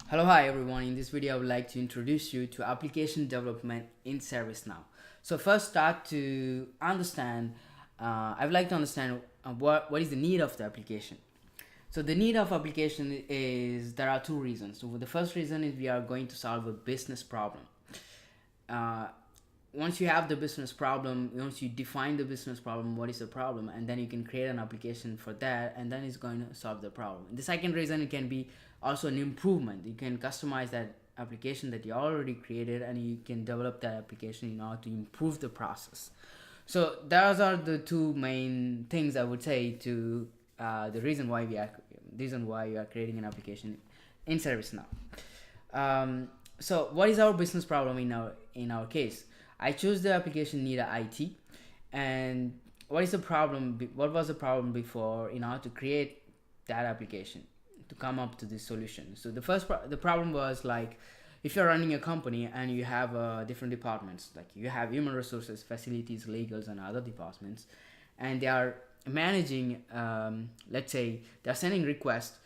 Hello, hi everyone. In this video, I would like to introduce you to application development in ServiceNow. So first, start to understand. I would like to understand what is the need of the application. So the need of application is there are two reasons. So the first reason is we are going to solve a business problem. Uh, Once you have the business problem, once you define the business problem, what is the problem, and then you can create an application for that, and then it's going to solve the problem. The second reason, it can be also an improvement. You can customize that application that you already created, and you can develop that application in order to improve the process. So those are the two main things I would say to the reason why you are creating an application in ServiceNow. So what is our business problem in our case? I chose the application Needit IT, and what is the problem? What was the problem before in order to create that application to come up to this solution? So the problem was like, if you're running a company and you have different departments, like you have human resources, facilities, legals, and other departments, and they are managing, let's say they're sending requests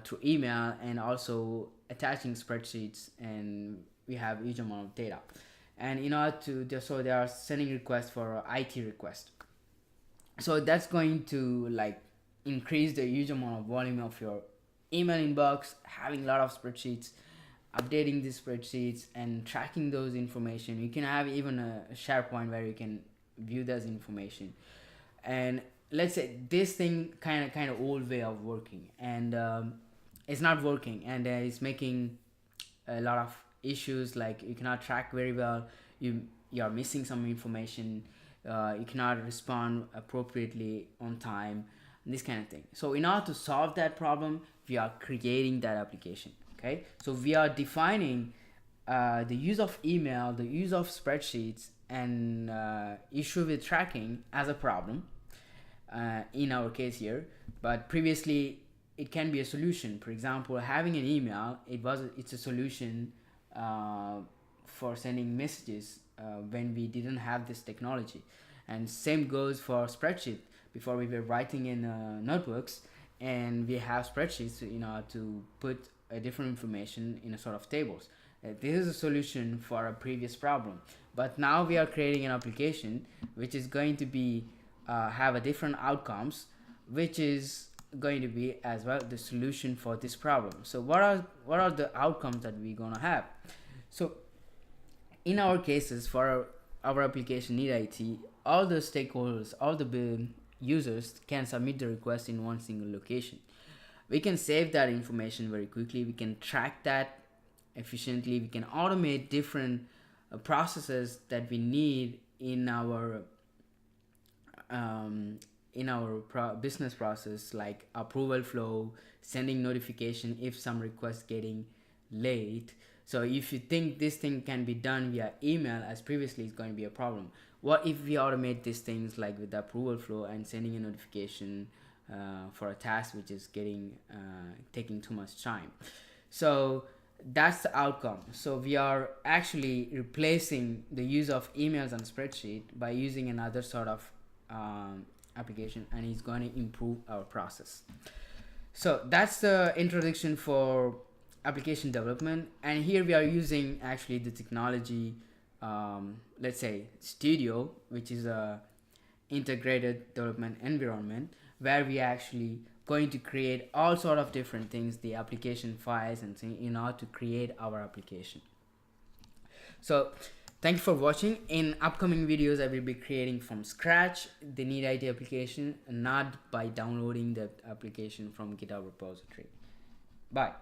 through email and also attaching spreadsheets, and we have huge amount of data. And in order to, so they are sending requests for IT request. So that's going to like increase the huge amount of volume of your email inbox, having a lot of spreadsheets, updating these spreadsheets and tracking those information. You can have even a SharePoint where you can view this information. And let's say this thing kind of old way of working, and it's not working, and it's making a lot of issues, like you cannot track very well, you are missing some information, you cannot respond appropriately on time, this kind of thing. So in order to solve that problem, we are creating that application. Okay, so we are defining the use of email, the use of spreadsheets, and issue with tracking as a problem in our case here. But previously it can be a solution. For example, having an email, it's a solution for sending messages when we didn't have this technology. And same goes for spreadsheet. Before, we were writing in notebooks, and we have spreadsheets to put a different information in a sort of tables. This is a solution for a previous problem, but now we are creating an application which is going to be have a different outcomes, which is going to be as well the solution for this problem. So what are the outcomes that we're gonna have? So in our cases, for our application Needit IT, all the stakeholders, all the users can submit the request in one single location. We can save that information very quickly, we can track that efficiently, we can automate different processes that we need in our business process, like approval flow, sending notification if some request getting late. So if you think this thing can be done via email as previously, it's going to be a problem. What if we automate these things, like with the approval flow and sending a notification for a task which is getting taking too much time? So that's the outcome. So we are actually replacing the use of emails and spreadsheet by using another sort of application, and it's going to improve our process. So that's the introduction for application development, and here we are using actually the technology, let's say Studio, which is a integrated development environment where we are actually going to create all sort of different things, the application files and things, in order to create our application. So thank you for watching. In upcoming videos, I will be creating from scratch the Needit application, not by downloading the application from GitHub repository. Bye.